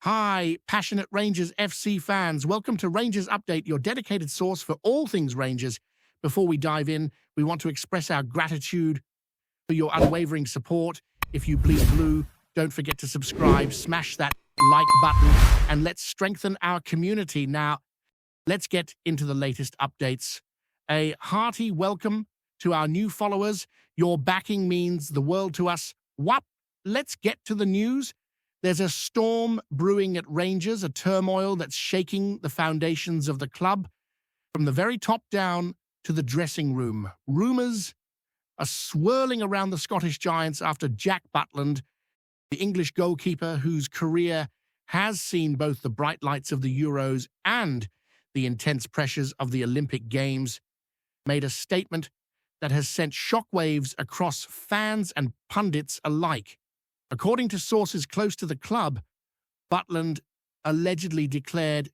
Hi, passionate Rangers FC fans. Welcome to Rangers Update, your dedicated source for all things Rangers. Before we dive in, we want to express our gratitude for your unwavering support. If you bleed blue, don't forget to subscribe, smash that like button, and let's strengthen our community. Now, let's get into the latest updates. A hearty welcome to our new followers. Your backing means the world to us. Let's get to the news. There's a storm brewing at Rangers, a turmoil that's shaking the foundations of the club. From the very top down to the dressing room, rumours are swirling around the Scottish Giants after Jack Butland, the English goalkeeper whose career has seen both the bright lights of the Euros and the intense pressures of the Olympic Games, made a statement that has sent shockwaves across fans and pundits alike. According to sources close to the club, Butland allegedly declared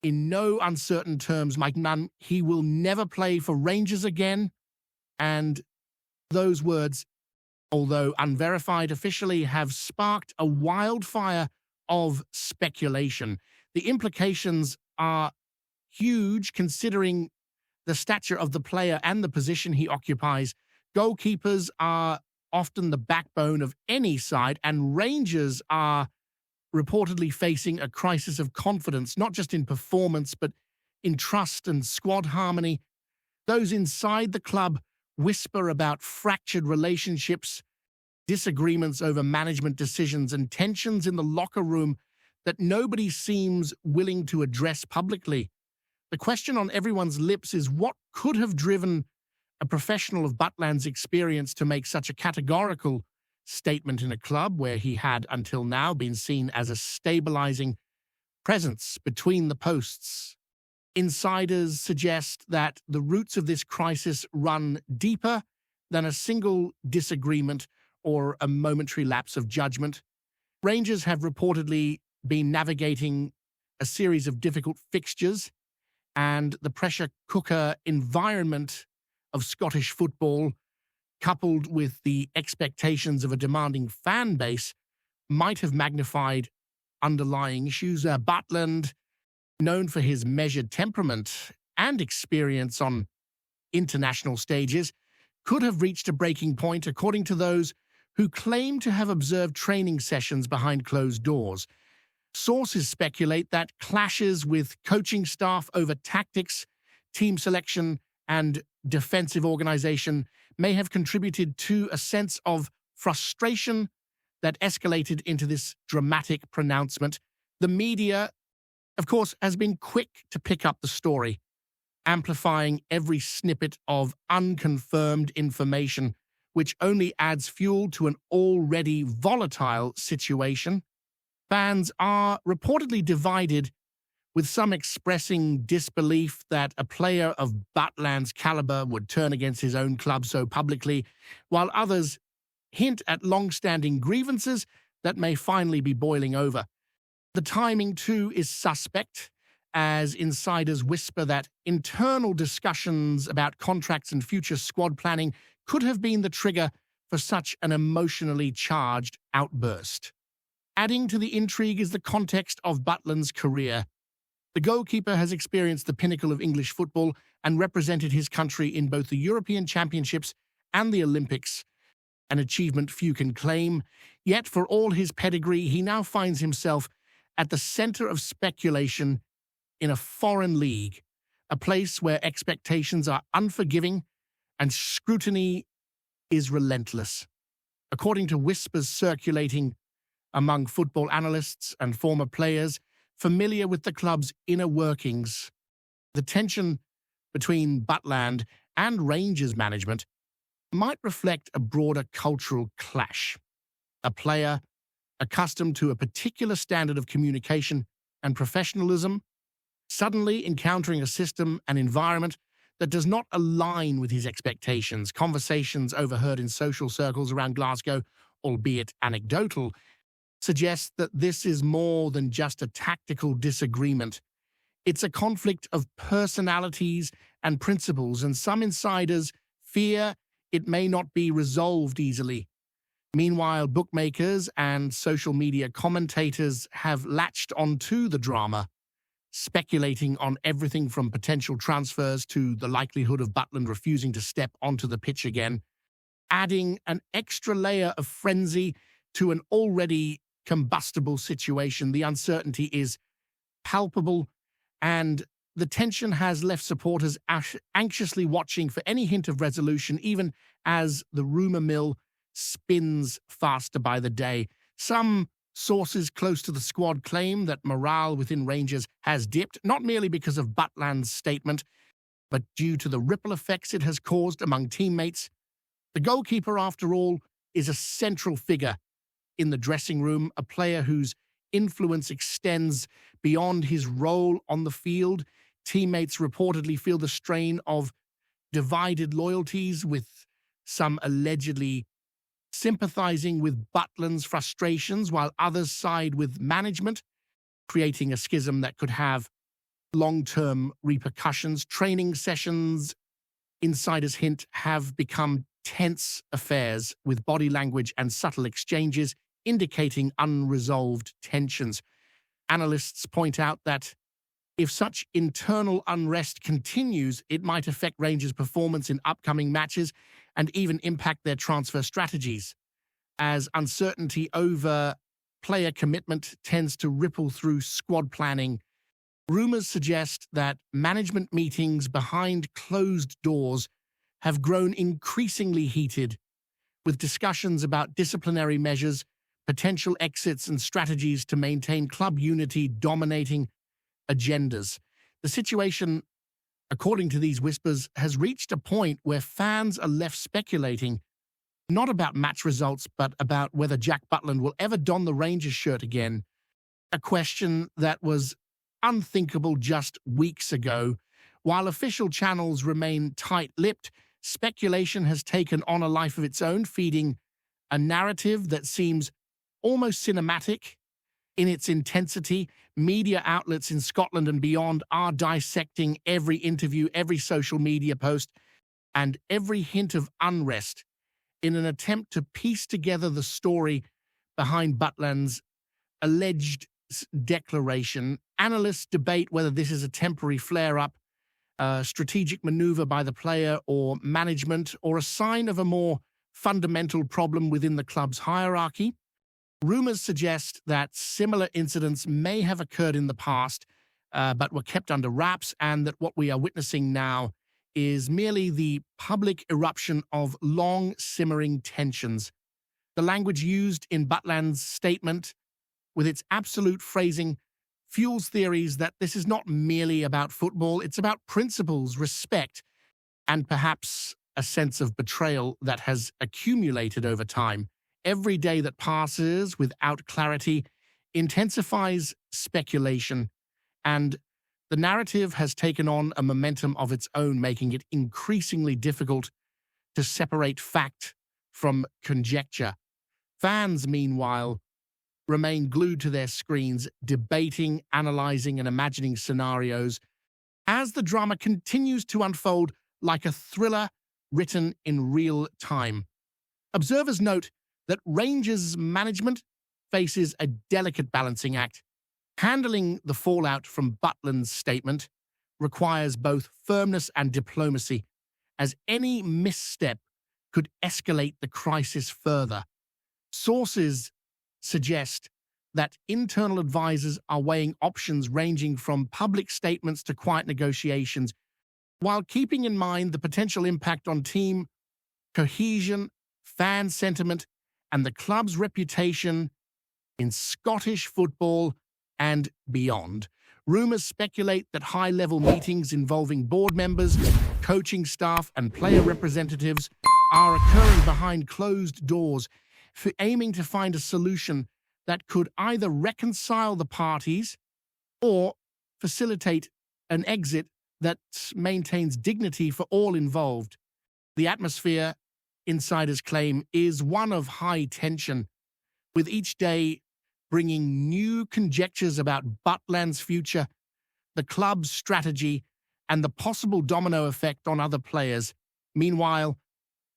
in no uncertain terms, Mike Nunn, he will never play for Rangers again. And those words, although unverified officially, have sparked a wildfire of speculation. The implications are huge considering the stature of the player and the position he occupies. Goalkeepers are often the backbone of any side, and Rangers are reportedly facing a crisis of confidence, not just in performance, but in trust and squad harmony. Those inside the club whisper about fractured relationships, disagreements over management decisions, and tensions in the locker room that nobody seems willing to address publicly. The question on everyone's lips is what could have driven a professional of Butland's experience to make such a categorical statement in a club where he had until now been seen as a stabilizing presence between the posts. Insiders suggest that the roots of this crisis run deeper than a single disagreement or a momentary lapse of judgment. Rangers have reportedly been navigating a series of difficult fixtures, and the pressure cooker environment of Scottish football, coupled with the expectations of a demanding fan base, might have magnified underlying issues. Butland, known for his measured temperament and experience on international stages, could have reached a breaking point, according to those who claim to have observed training sessions behind closed doors. Sources speculate that clashes with coaching staff over tactics, team selection, and defensive organization may have contributed to a sense of frustration that escalated into this dramatic pronouncement. The media, of course, has been quick to pick up the story, amplifying every snippet of unconfirmed information, which only adds fuel to an already volatile situation. Fans are reportedly divided, with some expressing disbelief that a player of Butland's caliber would turn against his own club so publicly, while others hint at long-standing grievances that may finally be boiling over. The timing, too, is suspect, as insiders whisper that internal discussions about contracts and future squad planning could have been the trigger for such an emotionally charged outburst. Adding to the intrigue is the context of Butland's career. The goalkeeper has experienced the pinnacle of English football and represented his country in both the European Championships and the Olympics, an achievement few can claim. Yet, for all his pedigree, he now finds himself at the center of speculation in a foreign league, a place where expectations are unforgiving and scrutiny is relentless. According to whispers circulating among football analysts and former players familiar with the club's inner workings, the tension between Butland and Rangers management might reflect a broader cultural clash. A player accustomed to a particular standard of communication and professionalism suddenly encountering a system and environment that does not align with his expectations. Conversations overheard in social circles around Glasgow, albeit anecdotal, suggest that this is more than just a tactical disagreement. It's a conflict of personalities and principles, and some insiders fear it may not be resolved easily. Meanwhile, bookmakers and social media commentators have latched onto the drama, speculating on everything from potential transfers to the likelihood of Butland refusing to step onto the pitch again, adding an extra layer of frenzy to an already combustible situation. The uncertainty is palpable, and the tension has left supporters anxiously watching for any hint of resolution, even as the rumour mill spins faster by the day. Some sources close to the squad claim that morale within Rangers has dipped, not merely because of Butland's statement, but due to the ripple effects it has caused among teammates. The goalkeeper, after all, is a central figure in the dressing room, a player whose influence extends beyond his role on the field. Teammates reportedly feel the strain of divided loyalties, with some allegedly sympathizing with Butland's frustrations while others side with management, creating a schism that could have long-term repercussions. Training sessions, insiders hint, have become tense affairs, with body language and subtle exchanges indicating unresolved tensions. Analysts point out that if such internal unrest continues, it might affect Rangers' performance in upcoming matches and even impact their transfer strategies, as uncertainty over player commitment tends to ripple through squad planning. Rumours suggest that management meetings behind closed doors have grown increasingly heated, with discussions about disciplinary measures, potential exits, and strategies to maintain club unity dominating agendas. The situation, according to these whispers, has reached a point where fans are left speculating not about match results, but about whether Jack Butland will ever don the Rangers shirt again, a question that was unthinkable just weeks ago. While official channels remain tight-lipped, speculation has taken on a life of its own, feeding a narrative that seems almost cinematic in its intensity. Media outlets in Scotland and beyond are dissecting every interview, every social media post, and every hint of unrest in an attempt to piece together the story behind Butland's alleged declaration. Analysts debate whether this is a temporary flare-up, a strategic maneuver by the player or management, or a sign of a more fundamental problem within the club's hierarchy. Rumours suggest that similar incidents may have occurred in the past, but were kept under wraps, and that what we are witnessing now is merely the public eruption of long-simmering tensions. The language used in Butland's statement, with its absolute phrasing, fuels theories that this is not merely about football, it's about principles, respect, and perhaps a sense of betrayal that has accumulated over time. Every day that passes without clarity intensifies speculation, and the narrative has taken on a momentum of its own, making it increasingly difficult to separate fact from conjecture. Fans, meanwhile, remain glued to their screens, debating, analyzing, and imagining scenarios as the drama continues to unfold like a thriller written in real time. Observers note that Rangers management faces a delicate balancing act. Handling the fallout from Butland's statement requires both firmness and diplomacy, as any misstep could escalate the crisis further. Sources suggest that internal advisors are weighing options ranging from public statements to quiet negotiations, while keeping in mind the potential impact on team cohesion, fan sentiment, and the club's reputation in Scottish football and beyond. Rumours speculate that high-level meetings involving board members, coaching staff, and player representatives are occurring behind closed doors, aiming to find a solution that could either reconcile the parties or facilitate an exit that maintains dignity for all involved. The atmosphere, insiders claim, is one of high tension, with each day bringing new conjectures about Butland's future, the club's strategy, and the possible domino effect on other players. Meanwhile,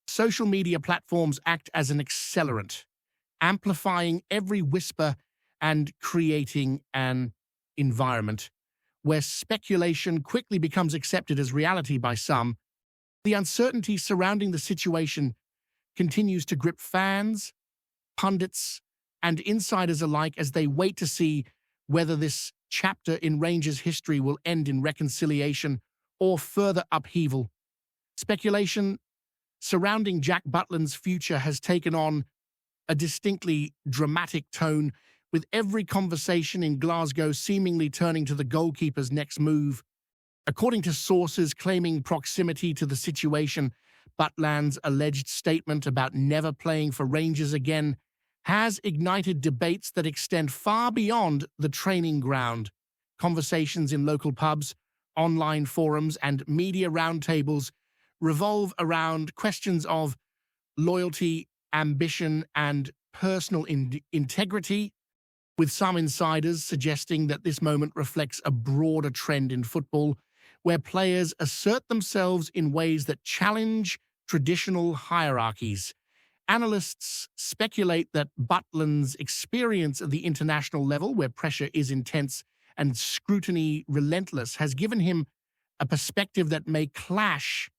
Social media platforms act as an accelerant, amplifying every whisper and creating an environment where speculation quickly becomes accepted as reality by some. The uncertainty surrounding the situation continues to grip fans, pundits, and insiders alike as they wait to see whether this chapter in Rangers' history will end in reconciliation or further upheaval. Speculation surrounding Jack Butland's future has taken on a distinctly dramatic tone, with every conversation in Glasgow seemingly turning to the goalkeeper's next move. According to sources claiming proximity to the situation, Butland's alleged statement about never playing for Rangers again has ignited debates that extend far beyond the training ground. Conversations in local pubs, online forums, and media roundtables revolve around questions of loyalty, ambition, and personal integrity, with some insiders suggesting that this moment reflects a broader trend in football, where players assert themselves in ways that challenge traditional hierarchies. Analysts speculate that Butland's experience at the international level, where pressure is intense and scrutiny relentless, has given him a perspective that may clash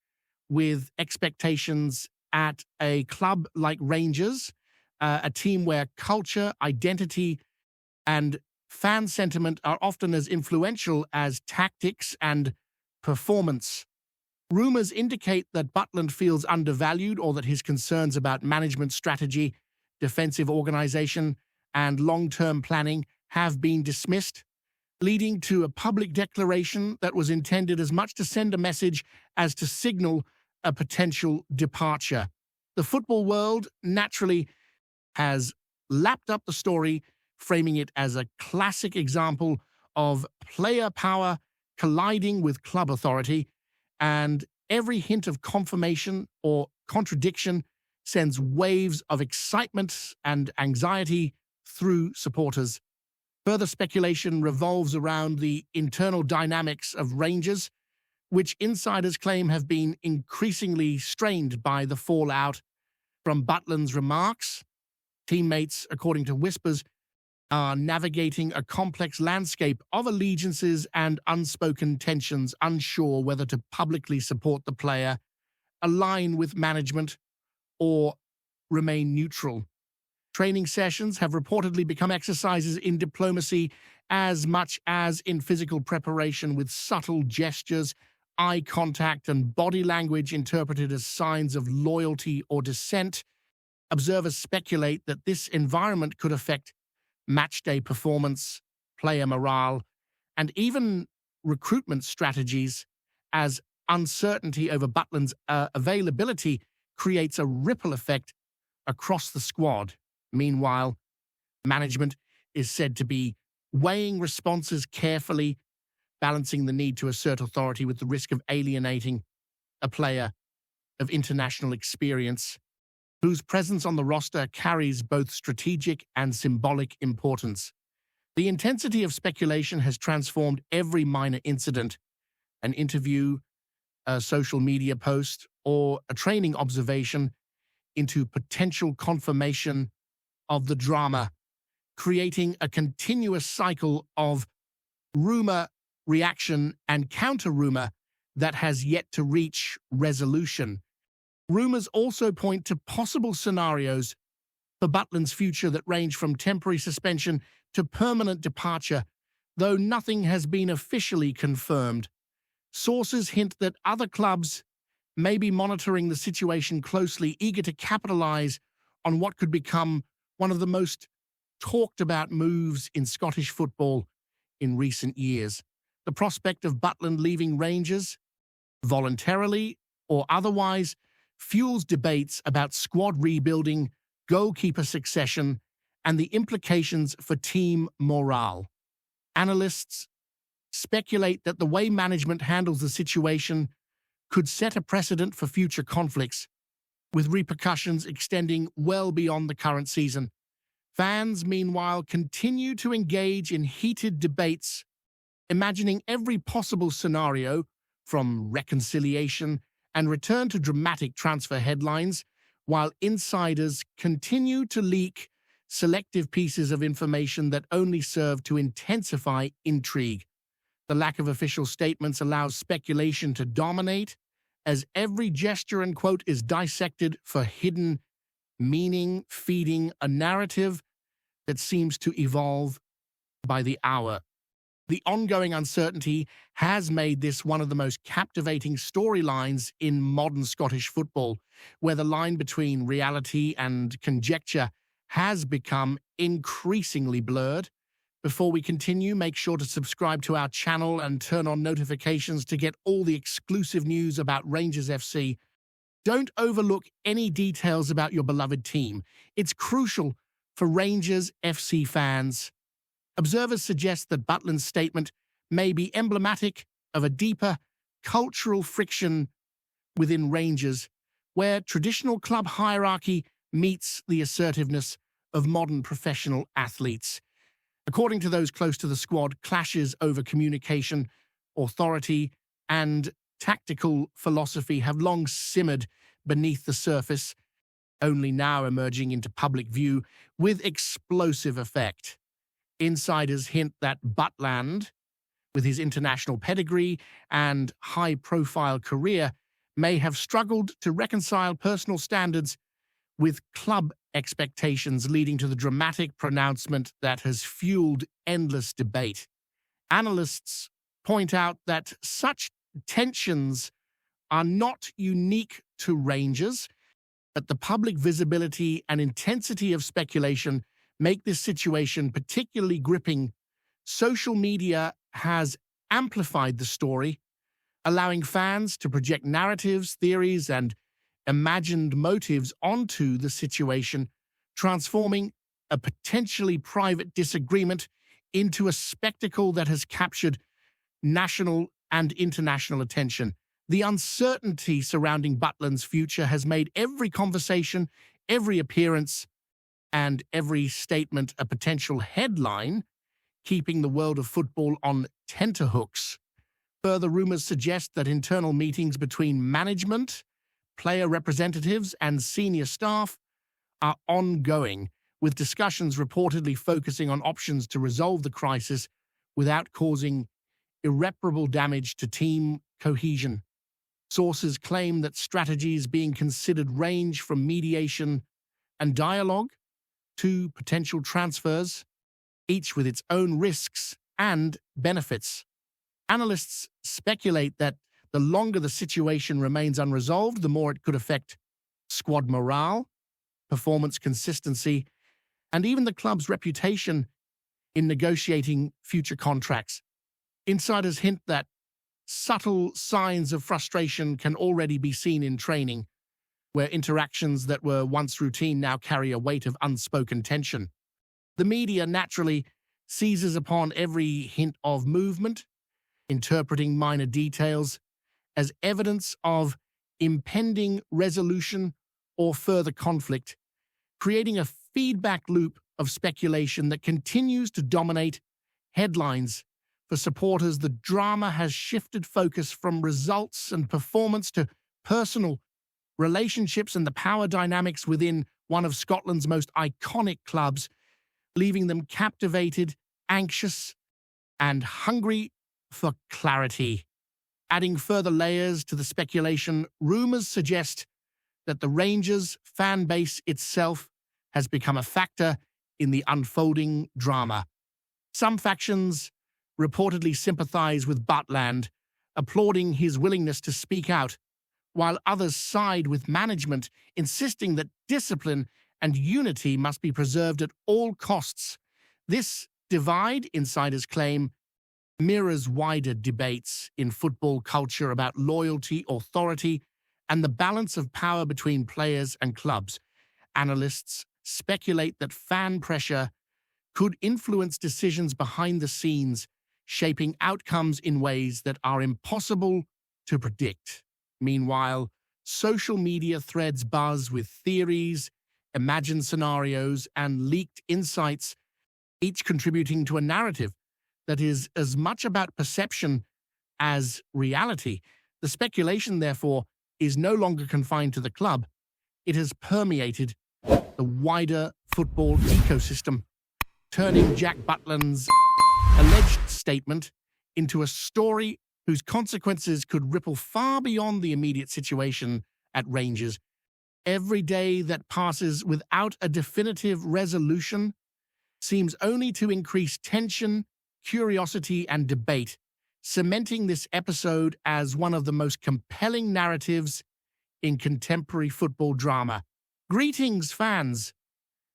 with expectations at a club like Rangers, a team where culture, identity, and fan sentiment are often as influential as tactics and performance. Rumors indicate that Butland feels undervalued, or that his concerns about management strategy, defensive organization, and long-term planning have been dismissed, leading to a public declaration that was intended as much to send a message as to signal a potential departure. The football world naturally has lapped up the story, framing it as a classic example of player power colliding with club authority, and every hint of confirmation or contradiction sends waves of excitement and anxiety through supporters. Further speculation revolves around the internal dynamics of Rangers, which insiders claim have been increasingly strained by the fallout from Butland's remarks. Teammates, according to whispers, are navigating a complex landscape of allegiances and unspoken tensions, unsure whether to publicly support the player, align with management, or remain neutral. Training sessions have reportedly become exercises in diplomacy as much as in physical preparation, with subtle gestures, eye contact, and body language interpreted as signs of loyalty or dissent. Observers speculate that this environment could affect matchday performance, player morale, and even recruitment strategies, as uncertainty over Butland's availability creates a ripple effect across the squad. Meanwhile, management is said to be weighing responses carefully, balancing the need to assert authority with the risk of alienating a player of international experience, whose presence on the roster carries both strategic and symbolic importance. The intensity of speculation has transformed every minor incident, an interview, a social media post, or a training observation, into potential confirmation of the drama, creating a continuous cycle of rumor, reaction, and counter-rumor that has yet to reach resolution. Rumors also point to possible scenarios for Butland's future that range from temporary suspension to permanent departure, though nothing has been officially confirmed. Sources hint that other clubs may be monitoring the situation closely, eager to capitalize on what could become one of the most talked about moves in Scottish football in recent years. The prospect of Butland leaving Rangers, voluntarily or otherwise, fuels debates about squad rebuilding, goalkeeper succession, and the implications for team morale. Analysts speculate that the way management handles the situation could set a precedent for future conflicts, with repercussions extending well beyond the current season. Fans, meanwhile, continue to engage in heated debates, imagining every possible scenario, from reconciliation and return to dramatic transfer headlines, while insiders continue to leak selective pieces of information that only serve to intensify intrigue. The lack of official statements allows speculation to dominate, as every gesture and quote is dissected for hidden meaning, feeding a narrative that seems to evolve by the hour. The ongoing uncertainty has made this one of the most captivating storylines in modern Scottish football, where the line between reality and conjecture has become increasingly blurred. Before we continue, make sure to subscribe to our channel and turn on notifications to get all the exclusive news about Rangers FC. Don't overlook any details about your beloved team. It's crucial for Rangers FC fans. Observers suggest that BUTLAND's statement may be emblematic of a deeper cultural friction within Rangers, where traditional club hierarchy meets the assertiveness of modern professional athletes. According to those close to the squad, clashes over communication, authority, and tactical philosophy have long simmered beneath the surface, only now emerging into public view with explosive effect. Insiders hint that BUTLAND, with his international pedigree and high-profile career, may have struggled to reconcile personal standards with club expectations, leading to the dramatic pronouncement that has fueled endless debate. Analysts point out that such tensions are not unique to Rangers, but the public visibility and intensity of speculation make this situation particularly gripping. Social media has amplified the story, allowing fans to project narratives, theories, and imagined motives onto the situation, transforming a potentially private disagreement into a spectacle that has captured national and international attention. The uncertainty surrounding BUTLAND's future has made every conversation, every appearance, and every statement a potential headline, keeping the world of football on tenterhooks. Further rumors suggest that internal meetings between management, player representatives, and senior staff are ongoing, with discussions reportedly focusing on options to resolve the crisis without causing irreparable damage to team cohesion. Sources claim that strategies being considered range from mediation and dialogue to potential transfers, each with its own risks and benefits. Analysts speculate that the longer the situation remains unresolved, the more it could affect squad morale, performance consistency, and even the club's reputation in negotiating future contracts. Insiders hint that subtle signs of frustration can already be seen in training, where interactions that were once routine now carry a weight of unspoken tension. The media naturally seizes upon every hint of movement, interpreting minor details as evidence of impending resolution or further conflict, creating a feedback loop of speculation that continues to dominate headlines. For supporters, the drama has shifted focus from results and performance to personal relationships and the power dynamics within one of Scotland's most iconic clubs, leaving them captivated, anxious, and hungry for clarity. Adding further layers to the speculation, rumors suggest that the Rangers fan base itself has become a factor in the unfolding drama. Some factions reportedly sympathize with BUTLAND, applauding his willingness to speak out, while others side with management, insisting that discipline and unity must be preserved at all costs. This divide, insiders claim, mirrors wider debates in football culture about loyalty, authority, and the balance of power between players and clubs. Analysts speculate that fan pressure could influence decisions behind the scenes, shaping outcomes in ways that are impossible to predict. Meanwhile, social media threads buzz with theories, imagined scenarios, and leaked insights, each contributing to a narrative that is as much about perception as reality. The speculation, therefore, is no longer confined to the club. It has permeated the wider football ecosystem, turning Jack Butland's alleged statement into a story whose consequences could ripple far beyond the immediate situation at Rangers. Every day that passes without a definitive resolution seems only to increase tension, curiosity, and debate, cementing this episode as one of the most compelling narratives in contemporary football drama. Greetings, fans!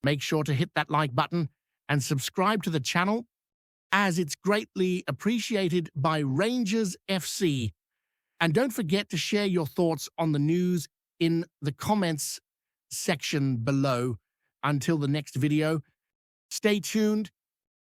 Make sure to hit that like button and subscribe to the channel, as it's greatly appreciated by Rangers FC. And don't forget to share your thoughts on the news in the comments section below. Until the next video, stay tuned